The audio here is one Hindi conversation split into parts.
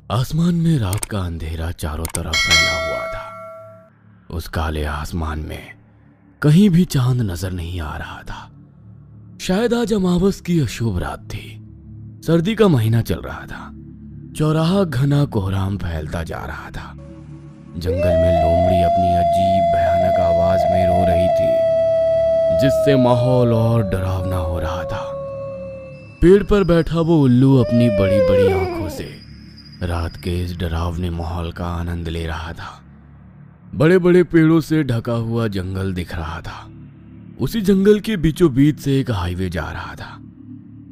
आसमान में रात का अंधेरा चारों तरफ फैला हुआ था। उस काले आसमान में कहीं भी चांद नजर नहीं आ रहा था। शायद आज अमावस की अशुभ रात थी। सर्दी का महीना चल रहा था। चौराहा घना कोहराम फैलता जा रहा था। जंगल में लोमड़ी अपनी अजीब भयानक आवाज में रो रही थी, जिससे माहौल और डरावना हो रहा था। पेड़ पर बैठा वो उल्लू अपनी बड़ी बड़ी आंखों से रात के इस डरावने माहौल का आनंद ले रहा था। बड़े बड़े पेड़ों से ढका हुआ जंगल दिख रहा था। उसी जंगल के बीचों बीच से एक हाईवे जा रहा था।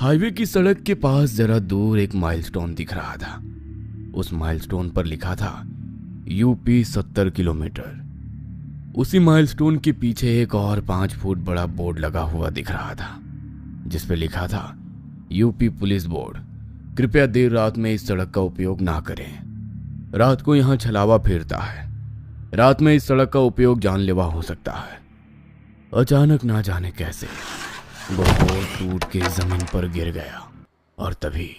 हाईवे की सड़क के पास जरा दूर एक माइलस्टोन दिख रहा था। उस माइलस्टोन पर लिखा था यूपी 70 किलोमीटर। उसी माइलस्टोन के पीछे एक और 5 फुट बड़ा बोर्ड लगा हुआ दिख रहा था, जिस पे लिखा था यूपी पुलिस बोर्ड, कृपया देर रात में इस सड़क का उपयोग ना करें। रात को यहाँ छलावा फिरता है। रात में इस सड़क का उपयोग जानलेवा हो सकता है। अचानक ना जाने कैसे वो बोर्ड टूट के जमीन पर गिर गया और तभी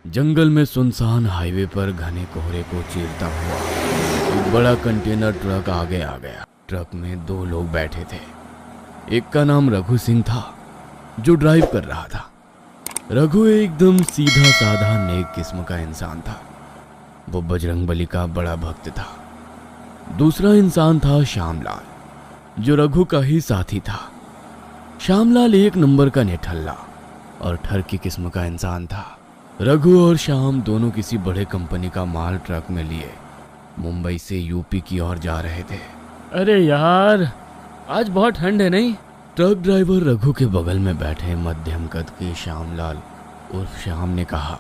जंगल में सुनसान हाईवे पर घने कोहरे को चीरता हुआ एक बड़ा कंटेनर ट्रक आगे आ गया। ट्रक में 2 लोग बैठे थे। एक का नाम रघु सिंह था, जो ड्राइव कर रहा था। रघु एकदम सीधा साधा नेक किस्म का इंसान था। वो बजरंगबली का बड़ा भक्त था। दूसरा इंसान था श्यामलाल, जो रघु का ही साथी था। श्यामलाल 1 नंबर का निठल्ला और ठरकी किस्म का इंसान था। रघु और श्याम दोनों किसी बड़े कंपनी का माल ट्रक में लिए मुंबई से यूपी की ओर जा रहे थे। अरे यार, आज बहुत ठंड है नहीं? ट्रक ड्राइवर रघु के बगल में बैठे मध्यम कद के श्यामलाल उर्फ श्याम ने कहा,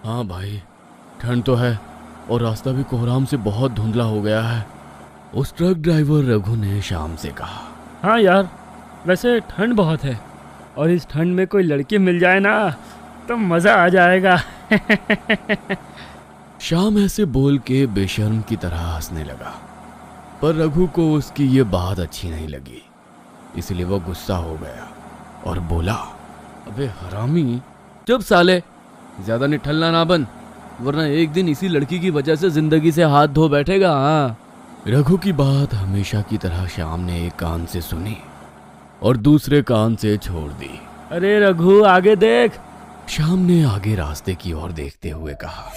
हाँ भाई, ठंड तो है और रास्ता भी कोहराम से बहुत धुंधला हो गया है। उस ट्रक ड्राइवर रघु ने श्याम से कहा, हाँ यार, वैसे ठंड बहुत है और इस ठंड में कोई लड़की मिल जाए ना तो मज़ा आ जाएगा। श्याम ऐसे बोल के बेशर्म की तरह हंसने लगा, पर रघु को उसकी ये बात अच्छी नहीं लगी। इसलिए वो गुस्सा हो गया और बोला, अबे हरामी, चुप साले, ज्यादा निठल्ला ना बन, वरना एक दिन इसी लड़की की वजह से जिंदगी से हाथ धो बैठेगा। हाँ। रघु की बात हमेशा की तरह श्याम ने एक कान से सुनी और दूसरे कान से छोड़ दी। अरे रघु, आगे देख। श्याम ने आगे रास्ते की ओर देखते हुए कहा।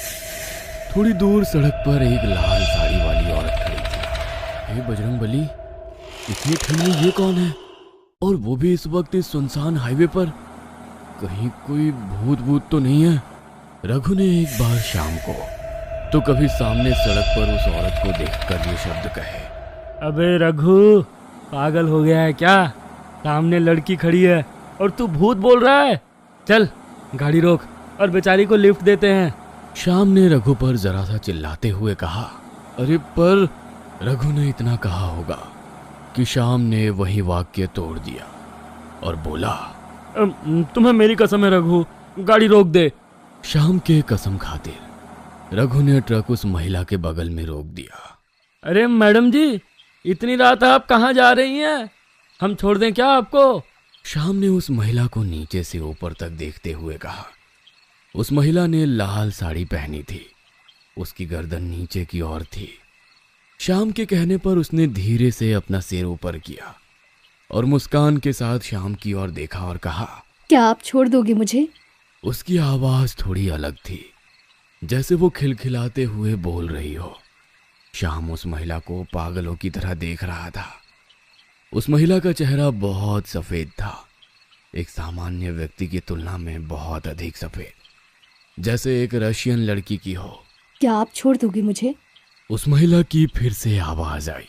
थोड़ी दूर सड़क पर एक लाल साड़ी वाली औरत खड़ी थी। हे बजरंगबली, इतनी ठंड में ये कौन है, और वो भी इस वक्त इस सुनसान हाईवे पर? कहीं कोई भूत तो नहीं है? रघु ने एक बार श्याम को तो कभी सामने सड़क पर उस औरत को देखकर ये शब्द कहे। अबे रघु, पागल हो गया है क्या? सामने लड़की खड़ी है और तू भूत बोल रहा है? चल गाड़ी रोक और बेचारी को लिफ्ट देते हैं। श्याम ने रघु पर जरा सा चिल्लाते हुए कहा। अरे पर रघु ने इतना कहा होगा कि श्याम ने वही वाक्य तोड़ दिया और बोला, तुम्हें मेरी कसम है रघु, गाड़ी रोक दे। श्याम के कसम खातिर रघु ने ट्रक उस महिला के बगल में रोक दिया। अरे मैडम जी, इतनी रात आप कहाँ जा रही हैं? हम छोड़ दें क्या आपको? श्याम ने उस महिला को नीचे से ऊपर तक देखते हुए कहा। उस महिला ने लाल साड़ी पहनी थी। उसकी गर्दन नीचे की ओर थी। श्याम के कहने पर उसने धीरे से अपना सिर ऊपर किया और मुस्कान के साथ श्याम की ओर देखा और कहा, क्या आप छोड़ दोगे मुझे? उसकी आवाज थोड़ी अलग थी, जैसे वो खिलखिलाते हुए बोल रही हो। श्याम उस महिला को पागलों की तरह देख रहा था। उस महिला का चेहरा बहुत सफेद था, एक सामान्य व्यक्ति की तुलना में बहुत अधिक सफेद, जैसे एक रशियन लड़की की हो। क्या आप छोड़ दोगे मुझे? उस महिला की फिर से आवाज आई।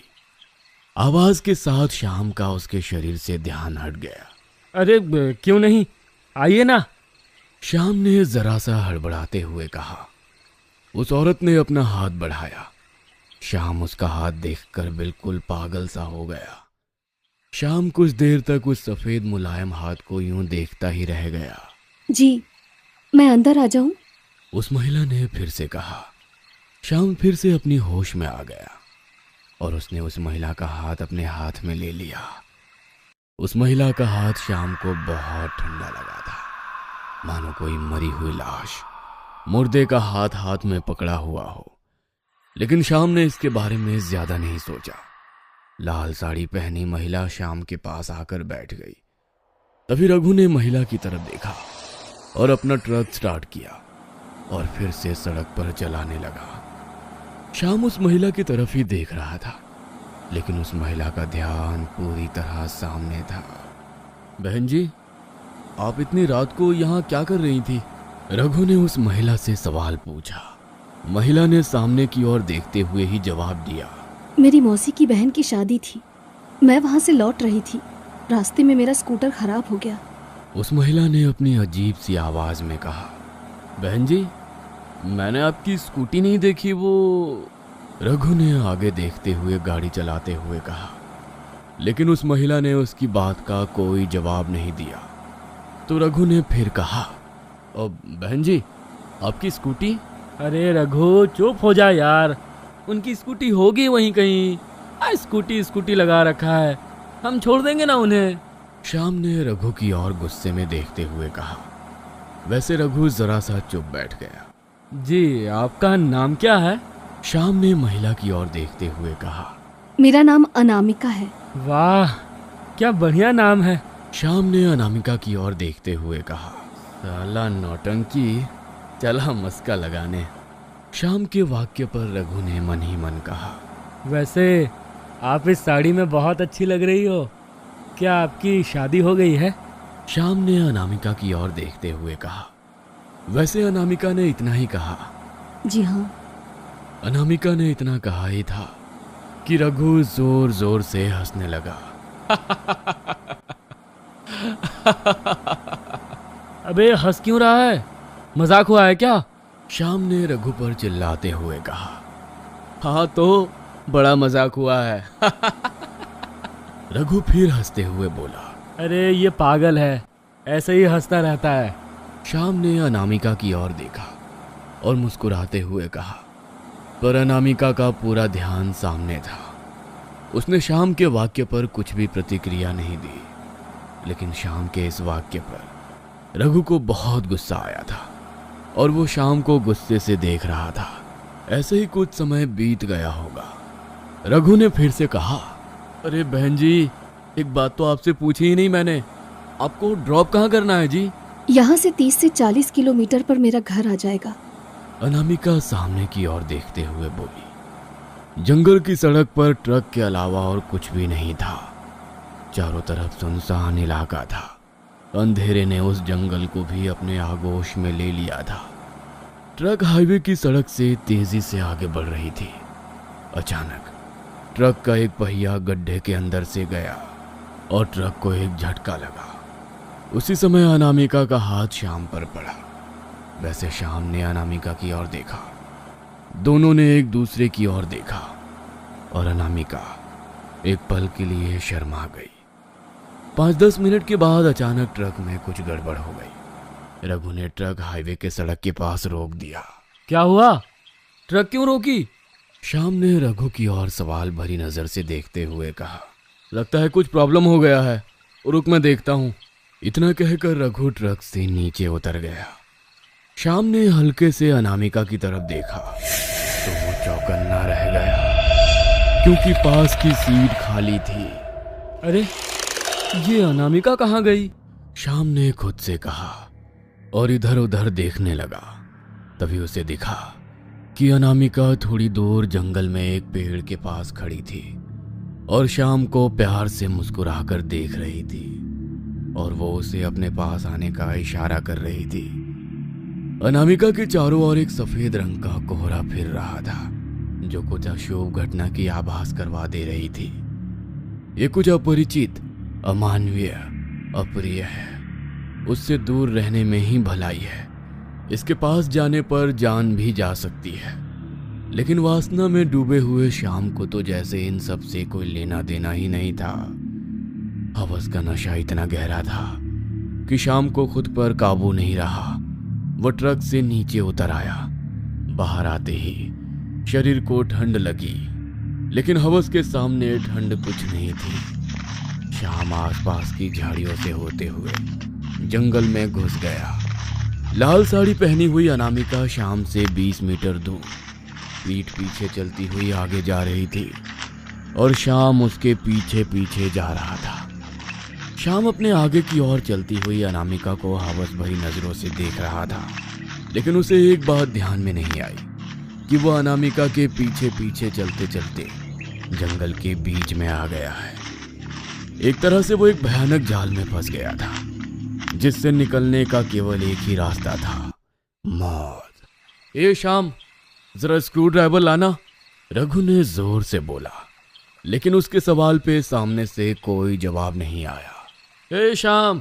आवाज के साथ श्याम का उसके शरीर से ध्यान हट गया। अरे क्यों नहीं, आइए ना। श्याम ने जरा सा हड़बड़ाते हुए कहा। उस औरत ने अपना हाथ बढ़ाया। श्याम उसका हाथ देखकर बिल्कुल पागल सा हो गया। श्याम कुछ देर तक उस सफेद मुलायम हाथ को यूं देखता ही रह गया। जी, मैं अंदर आ जाऊं? उस महिला ने फिर से कहा। श्याम फिर से अपनी होश में आ गया और उसने उस महिला का हाथ अपने हाथ में ले लिया। उस महिला का हाथ श्याम को बहुत ठंडा लगा था, मानो कोई मरी हुई लाश। मुर्दे का हाथ हाथ में पकड़ा हुआ हो। लेकिन श्याम ने इसके बारे में ज्यादा नहीं सोचा। लाल साड़ी पहनी महिला श्याम के पास आकर बैठ गई। तभी रघु ने महिला की तरफ देखा और अपना ट्रक स्टार्ट किया और फिर से सड़क पर चलाने लगा। श्याम उस महिला की तरफ ही देख रहा था, लेकिन उस महिला का ध्यान पूरी तरह सामने था। बहन जी, आप इतनी रात को यहाँ क्या कर रही थी? रघु ने उस महिला से सवाल पूछा। महिला ने सामने की ओर देखते हुए ही जवाब दिया। मेरी मौसी की बहन की शादी थी, मैं वहाँ से लौट रही थी। रास्ते में मेरा स्कूटर खराब हो गया। उस महिला ने अपनी अजीब सी आवाज में कहा। बहन जी, मैंने आपकी स्कूटी नहीं देखी। वो रघु ने आगे देखते हुए गाड़ी चलाते हुए कहा, लेकिन उस महिला ने उसकी बात का कोई जवाब नहीं दिया। तो रघु ने फिर कहा, बहन जी, आपकी स्कूटी? अरे रघु चुप हो जा यार, उनकी स्कूटी होगी वहीं कहीं। स्कूटी लगा रखा है, हम छोड़ देंगे ना उन्हें। श्याम ने रघु की ओर गुस्से में देखते हुए कहा। वैसे रघु जरा सा चुप बैठ गया। जी, आपका नाम क्या है? श्याम ने महिला की ओर देखते हुए कहा। मेरा नाम अनामिका है। वाह, क्या बढ़िया नाम है। श्याम ने अनामिका की ओर देखते हुए कहा। साला नौटंकी, चला मस्का लगाने। श्याम के वाक्य पर रघु ने मन ही मन कहा। वैसे आप इस साड़ी में बहुत अच्छी लग रही हो। क्या आपकी शादी हो गई है? श्याम ने अनामिका की ओर देखते हुए कहा। वैसे अनामिका ने इतना ही कहा। जी हाँ। अनामिका ने इतना कहा ही था कि रघु जोर जोर से हंसने लगा। अबे हंस क्यों रहा है? मजाक हुआ है क्या? श्याम ने रघु पर चिल्लाते हुए कहा। हाँ तो बड़ा मजाक हुआ है। रघु फिर हंसते हुए बोला। अरे ये पागल है, ऐसे ही हंसता रहता है। श्याम ने अनामिका की ओर देखा और मुस्कुराते हुए कहा, पर अनामिका का पूरा ध्यान सामने था। उसने श्याम के वाक्य पर कुछ भी प्रतिक्रिया नहीं दी। लेकिन श्याम के इस वाक्य पर रघु को बहुत गुस्सा आया था और वो श्याम को गुस्से से देख रहा था। ऐसे ही कुछ समय बीत गया होगा। रघु ने फिर से कहा, अरे बहन जी, एक बात तो आपसे पूछी ही नहीं मैंने, आपको ड्रॉप कहाँ करना है जी? यहाँ से 30 से 40 किलोमीटर पर मेरा घर आ जाएगा। अनामिका सामने की ओर देखते हुए बोली। जंगल की सड़क पर ट्रक के अलावा और कुछ भी नहीं था। चारों तरफ सुनसान इलाका था। अंधेरे ने उस जंगल को भी अपने आगोश में ले लिया था। ट्रक हाईवे की सड़क से तेजी से आगे बढ़ रही थी। अचानक ट्रक का एक पहिया गड्ढे के अंदर से गया और ट्रक को एक झटका लगा। उसी समय अनामिका का हाथ श्याम पर पड़ा। वैसे श्याम ने अनामिका की ओर देखा। दोनों ने एक दूसरे की ओर देखा और अनामिका एक पल के लिए शर्मा गई। 5-10 मिनट के बाद अचानक ट्रक में कुछ गड़बड़ हो गई। रघु ने ट्रक हाईवे के सड़क के पास रोक दिया। क्या हुआ? ट्रक क्यों रोकी? श्याम ने रघु की ओर सवाल भरी नजर से देखते हुए कहा। लगता है कुछ प्रॉब्लम हो गया है, रुक मैं देखता हूँ। इतना कहकर रघु ट्रक से नीचे उतर गया। श्याम ने हल्के से अनामिका की तरफ देखा तो वो चौकन्ना रह गया, क्योंकि पास की सीट खाली थी। अरे ये अनामिका कहाँ गई? श्याम ने खुद से कहा और इधर उधर देखने लगा। तभी उसे दिखा कि अनामिका थोड़ी दूर जंगल में एक पेड़ के पास खड़ी थी और श्याम को प्यार से मुस्कुराकर देख रही थी और वो उसे अपने पास आने का इशारा कर रही थी। अनामिका के चारों ओर एक सफेद रंग का कोहरा फिर रहा था, जो कुछ अशुभ घटना की आभास करवा दे रही थी। ये कुछ अपरिचित, अमानवीय, अप्रिय है। उससे दूर रहने में ही भलाई है। इसके पास जाने पर जान भी जा सकती है। लेकिन वासना में डूबे हुए श्याम को तो जैसे इन सब से कोई लेना देना ही नहीं था। हवस का नशा इतना गहरा था कि श्याम को खुद पर काबू नहीं रहा। वो ट्रक से नीचे उतर आया। बाहर आते ही शरीर को ठंड लगी, लेकिन हवस के सामने ठंड कुछ नहीं थी। श्याम आसपास की झाड़ियों से होते हुए जंगल में घुस गया लाल साड़ी पहनी हुई अनामिका श्याम से 20 मीटर दूर पीठ पीछे चलती हुई आगे जा रही थी और श्याम उसके पीछे पीछे जा रहा था। श्याम अपने आगे की ओर चलती हुई अनामिका को हवस भरी नजरों से देख रहा था, लेकिन उसे एक बात ध्यान में नहीं आई कि वह अनामिका के पीछे पीछे चलते चलते जंगल के बीच में आ गया है। एक तरह से वो एक भयानक जाल में फंस गया था, जिससे निकलने का केवल एक ही रास्ता था, मौत। ए श्याम, जरा स्क्रू ड्राइवर लाना, रघु ने जोर से बोला, लेकिन उसके सवाल पे सामने से कोई जवाब नहीं आया। ए श्याम,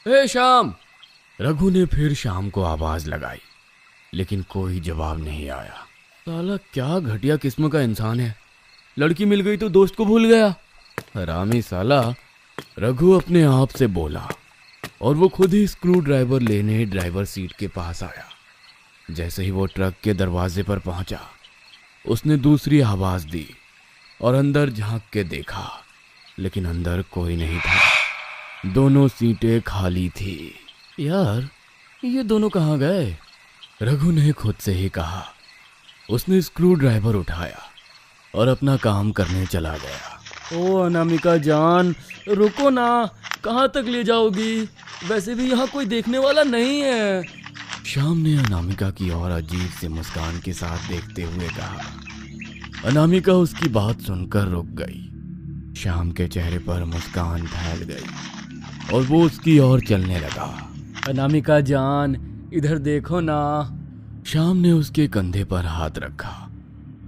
ए श्याम, रघु ने फिर श्याम को आवाज लगाई, लेकिन कोई जवाब नहीं आया। साला क्या घटिया किस्म का इंसान है, लड़की मिल गई तो दोस्त को भूल गया, हरामी साला, रघु अपने आप से बोला और वो खुद ही स्क्रू ड्राइवर लेने ड्राइवर सीट के पास आया। जैसे ही वो ट्रक के दरवाजे पर पहुंचा, उसने दूसरी आवाज दी और अंदर झांक के देखा, लेकिन अंदर कोई नहीं था। दोनों सीटें खाली थी। यार, ये दोनों कहाँ गए? रघु ने खुद से ही कहा। उसने स्क्रू ड्राइवर उठाया और अपना काम करने चला गया। ओ अनामिका जान, रुको ना, कहाँ तक ले जाओगी? वैसे भी यहाँ कोई देखने वाला नहीं है। श्याम ने अनामिका की ओर अजीब से मुस्कान के साथ देखते हुए कहा। अनामिका उसकी बात सुनकर रुक गई। श्याम के चेहरे पर मुस्कान फैल गई और वो उसकी ओर चलने लगा। अनामिका जान, इधर देखो ना। श्याम ने उसके कंधे पर हाथ रखा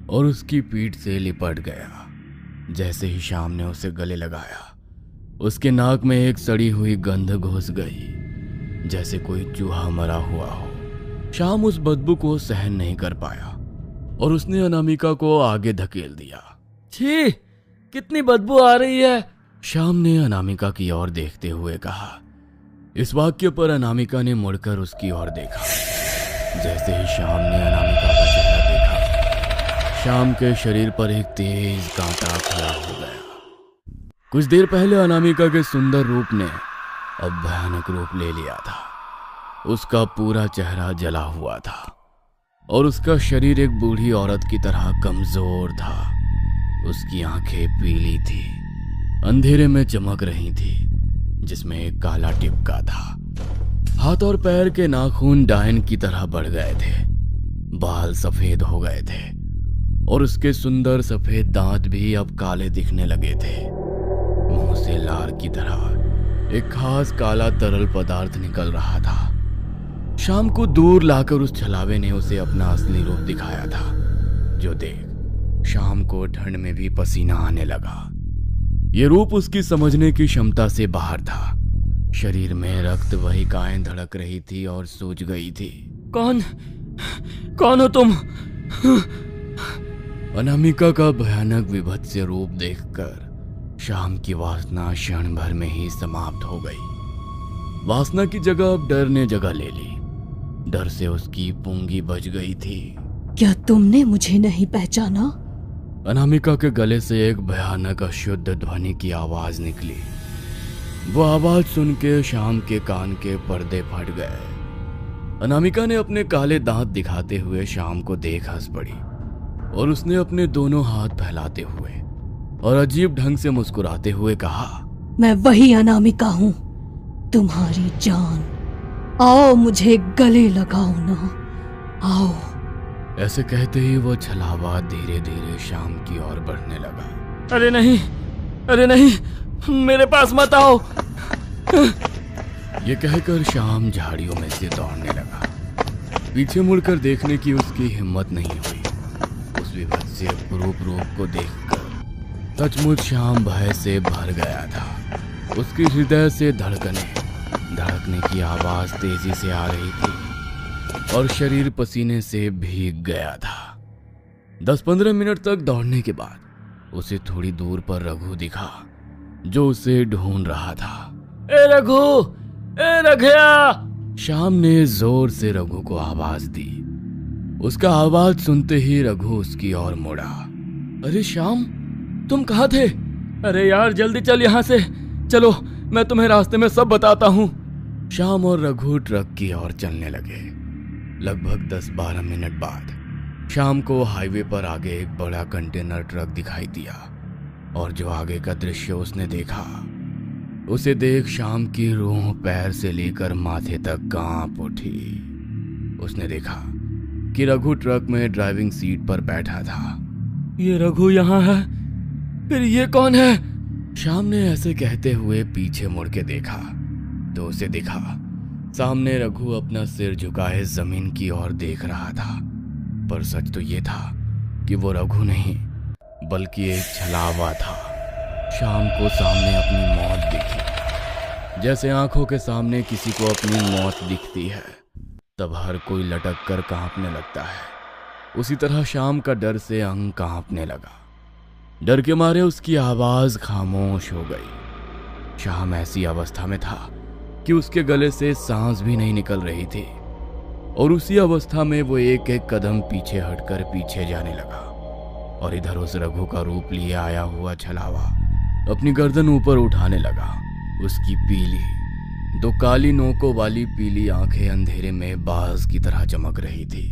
और उसकी पीठ से लिपट गया। जैसे ही श्याम ने उसे गले लगाया, उसके नाक में एक सड़ी हुई गंध घुस गई, जैसे कोई चूहा मरा हुआ हो। श्याम उस बदबू को सहन नहीं कर पाया और उसने अनामिका को आगे धकेल दिया। छी, कितनी बदबू आ रही है। श्याम ने अनामिका की ओर देखते हुए कहा। इस वाक्य पर अनामिका ने मुड़कर उसकी ओर देखा। जैसे ही श्याम ने अनामिका का चेहरा देखा, श्याम के शरीर पर एक तेज कांटा खड़ा हो गया। कुछ देर पहले अनामिका के सुंदर रूप ने अब भयानक रूप ले लिया था। उसका पूरा चेहरा जला हुआ था और उसका शरीर एक बूढ़ी औरत की तरह कमजोर था। उसकी आंखें पीली थी, अंधेरे में चमक रही थी, जिसमें एक काला टिपका था। हाथ और पैर के नाखून डायन की तरह बढ़ गए थे, बाल सफेद हो गए थे और उसके सुंदर सफेद दांत भी अब काले दिखने लगे थे। मुंह से लार की तरह एक खास काला तरल पदार्थ निकल रहा था। श्याम को दूर लाकर उस छलावे ने उसे अपना असली रूप दिखाया था, जो देख श्याम को ठंड में भी पसीना आने लगा। ये रूप उसकी समझने की क्षमता से बाहर था। शरीर में रक्त वहिकाएं धड़क रही थी और सूज गई थी। कौन हो तुम? अनामिका का भयानक विभत्स रूप देखकर श्याम की वासना क्षण भर में ही समाप्त हो गई। वासना की जगह अब डर ने जगह ले ली। डर से उसकी पूंगी बज गई थी। क्या तुमने मुझे नहीं पहचाना? अनामिका के गले से एक भयानक अशुद्ध ध्वनि की आवाज निकली। वो आवाज सुन के श्याम के कान के पर्दे फट गए। अनामिका ने अपने काले दांत दिखाते हुए श्याम को देख हंस पड़ी और उसने अपने दोनों हाथ फैलाते हुए और अजीब ढंग से मुस्कुराते हुए कहा, मैं वही अनामिका हूँ, तुम्हारी जान। आओ मुझे गले लगाओ ना, आओ। ऐसे कहते ही वो छलावा धीरे धीरे श्याम की ओर बढ़ने लगा। अरे नहीं, अरे नहीं, मेरे पास मत आओ। ये कहकर श्याम झाड़ियों में से दौड़ने लगा। पीछे मुड़कर देखने की उसकी हिम्मत नहीं हुई। उस विभत्स रूप को देखकर सचमुच श्याम भय से भर गया था। उसके हृदय से धड़कने की आवाज तेजी से आ रही थी और शरीर पसीने से भीग गया था। 10-15 मिनट तक दौड़ने के बाद उसे थोड़ी दूर पर रघु दिखा, जो उसे ढूंढ रहा था। ए रघु, ए रघिया! श्याम ने जोर से रघु को आवाज दी। उसका आवाज सुनते ही रघु उसकी ओर मुड़ा। अरे श्याम, तुम कहाँ थे? अरे यार, जल्दी चल यहाँ से, चलो, मैं तुम्हें रास्ते में सब बताता हूँ। श्याम और रघु ट्रक की ओर चलने लगे। लगभग 10-12 मिनट बाद श्याम को हाईवे पर आगे एक बड़ा कंटेनर ट्रक दिखाई दिया और जो आगे का दृश्य उसने देखा, उसे देख श्याम की रूह पैर से लेकर माथे तक कांप उठी। उसने देखा कि रघु ट्रक में ड्राइविंग सीट पर बैठा था। ये रघु यहाँ है, फिर ये कौन है? श्याम ने ऐसे कहते हुए पीछे मुड़ के देखा तो उसे दिखा सामने रघु अपना सिर झुकाए जमीन की ओर देख रहा था। पर सच तो ये था कि वो रघु नहीं बल्कि एक छलावा था। श्याम को सामने अपनी मौत दिखी। जैसे आंखों के सामने किसी को अपनी मौत दिखती है तब हर कोई लटक कर कांपने लगता है, उसी तरह श्याम का डर से अंग कांपने लगा। डर के मारे उसकी आवाज खामोश हो गई। श्याम ऐसी अवस्था में था कि उसके गले से सांस भी नहीं निकल रही थी और उसी अवस्था में वो एक एक कदम पीछे हटकर पीछे जाने लगा और इधर उस रघु का रूप लिए आया हुआ छलावा अपनी गर्दन ऊपर उठाने लगा। उसकी पीली, दो काली नोकों वाली पीली आंखें अंधेरे में बाज की तरह चमक रही थी।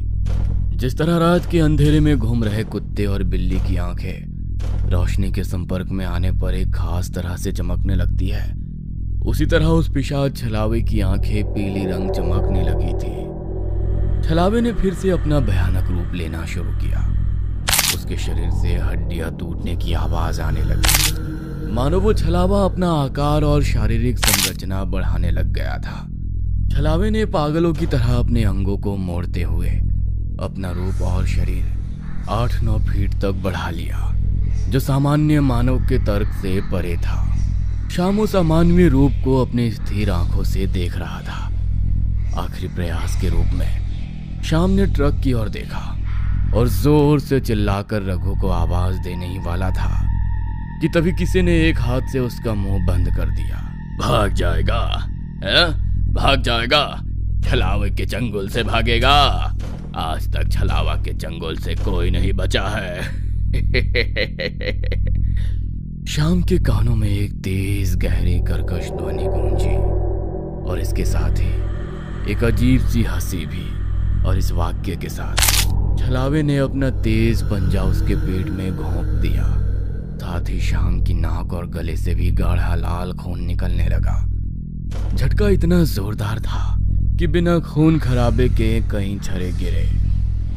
जिस तरह रात के अंधेरे में घूम रहे कुत्ते और बिल्ली की आंखें रोशनी के संपर्क में आने पर एक खास तरह से चमकने लगती है, उसी तरह उस पिशाच छलावे की आंखें पीली रंग चमकने लगी थी। छलावे ने फिर से अपना भयानक रूप लेना शुरू किया। उसके शरीर से हड्डियां टूटने की आवाज आने लगी, मानो वो छलावा अपना आकार और शारीरिक संरचना बढ़ाने लग गया था। छलावे ने पागलों की तरह अपने अंगों को मोड़ते हुए अपना रूप और शरीर 8-9 फीट तक बढ़ा लिया, जो सामान्य मानव के तर्क से परे था। श्याम उस अमानवीय रूप को अपनी स्थिर आंखों से देख रहा था। आखिरी प्रयास के रूप में श्याम ने ट्रक की ओर देखा और जोर से चिल्लाकर रघु को आवाज देने ही वाला था कि तभी किसी ने एक हाथ से उसका मुंह बंद कर दिया। भाग जाएगा है? भाग जाएगा, छलावे के चंगुल से भागेगा। आज तक छलावा के चंगुल से कोई नहीं बचा है। श्याम के कानों में एक तेज गहरी कर्कश ध्वनि गूंजी और इसके साथ ही एक अजीब सी हंसी भी। और इस वाक्य के साथ छलावे ने अपना तेज पंजा उसके पेट में घोंप दिया। साथ ही श्याम की नाक और गले से भी गाढ़ा लाल खून निकलने लगा। झटका इतना जोरदार था कि बिना खून खराबे के कई छरे गिरे।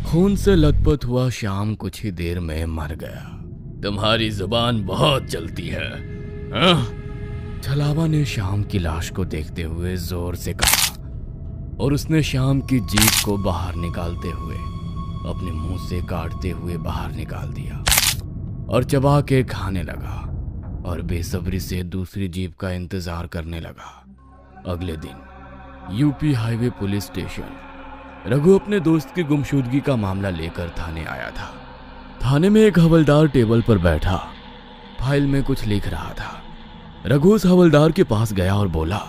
खून से लथपथ हुआ श्याम कुछ ही देर में मर गया। तुम्हारी जुबान बहुत चलती है, हाँ? छलावा ने श्याम की लाश को देखते हुए जोर से कहा और उसने श्याम की जीभ को बाहर निकालते हुए अपने मुंह से काटते हुए बाहर निकाल दिया और चबा के खाने लगा और बेसब्री से दूसरी जीभ का इंतजार करने लगा। अगले दिन UP highway police station Raghu अपने दोस्त की गुमशुदगी का मामला लेकर थाने आया था। थाने में एक हवलदार टेबल पर बैठा फाइल में कुछ लिख रहा था। रघु उस हवलदार के पास गया और बोला,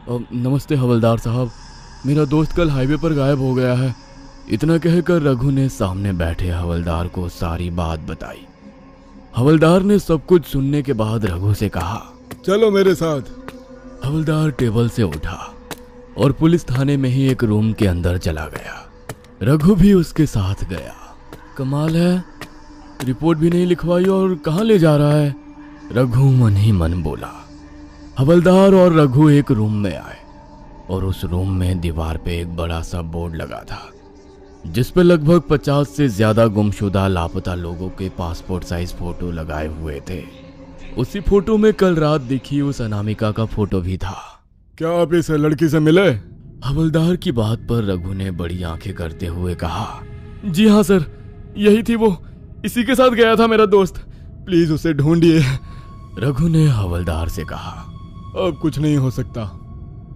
नमस्ते हवलदार साहब, मेरा दोस्त कल हाईवे पर गायब हो गया है। इतना कहकर रघु ने सामने बैठे हवलदार को सारी बात बताई। हवलदार ने सब कुछ सुनने के बाद रघु से कहा, चलो मेरे साथ। हवलदार टेबल से उठा और पुलिस थाने में ही एक रूम के अंदर चला गया। रघु भी उसके साथ गया। कमाल है, रिपोर्ट भी नहीं लिखवाई और कहाँ ले जा रहा है, रघु मन ही मन बोला। हवलदार और रघु एक रूम में आए और उस रूम में दीवार पे एक बड़ा सा बोर्ड लगा था जिस पे लगभग 50 से ज्यादा गुमशुदा लापता लोगों के पासपोर्ट साइज फोटो लगाए हुए थे। उसी फोटो में कल रात दिखी उस अनामिका का फोटो भी था। क्या आप इस लड़की से मिले? हवलदार की बात पर रघु ने बड़ी आंखें करते हुए कहा, जी हाँ सर, यही थी वो, इसी के साथ गया था मेरा दोस्त, प्लीज उसे ढूंढिए। रघु ने हवलदार से कहा। अब कुछ नहीं हो सकता,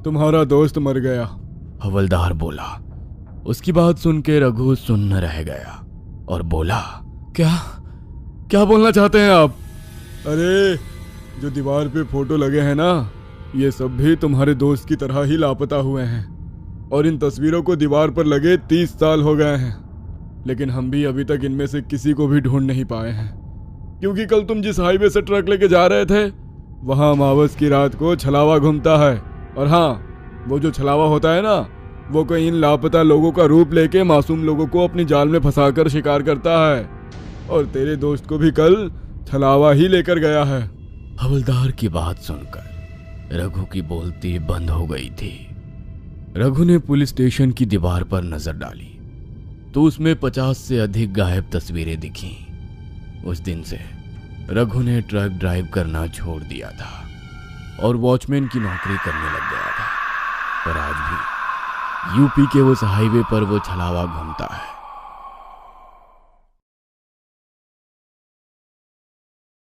तुम्हारा दोस्त मर गया, हवलदार बोला। उसकी बात सुन के रघु सुन्न रह गया और बोला, क्या बोलना चाहते हैं आप? अरे जो दीवार पे फोटो लगे हैं ना, ये सब भी तुम्हारे दोस्त की तरह ही लापता हुए हैं और इन तस्वीरों को दीवार पर लगे 30 साल हो गए हैं, लेकिन हम भी अभी तक इनमें से किसी को भी ढूंढ नहीं पाए हैं, क्योंकि कल तुम जिस हाईवे से ट्रक लेके जा रहे थे वहां अमावस की रात को छलावा घूमता है। और हाँ, वो जो छलावा होता है ना, वो कई इन लापता लोगों का रूप लेके मासूम लोगों को अपनी जाल में फंसाकर शिकार करता है, और तेरे दोस्त को भी कल छलावा ही लेकर गया है। हवलदार की बात सुनकर रघु की बोलती बंद हो गई थी। रघु ने पुलिस स्टेशन की दीवार पर नजर डाली तो उसमें 50 से अधिक गायब तस्वीरें दिखीं। उस दिन से रघु ने ट्रक ड्राइव करना छोड़ दिया था और वॉचमैन की नौकरी करने लग गया था, पर आज भी यूपी के उस हाईवे पर वो छलावा घूमता है।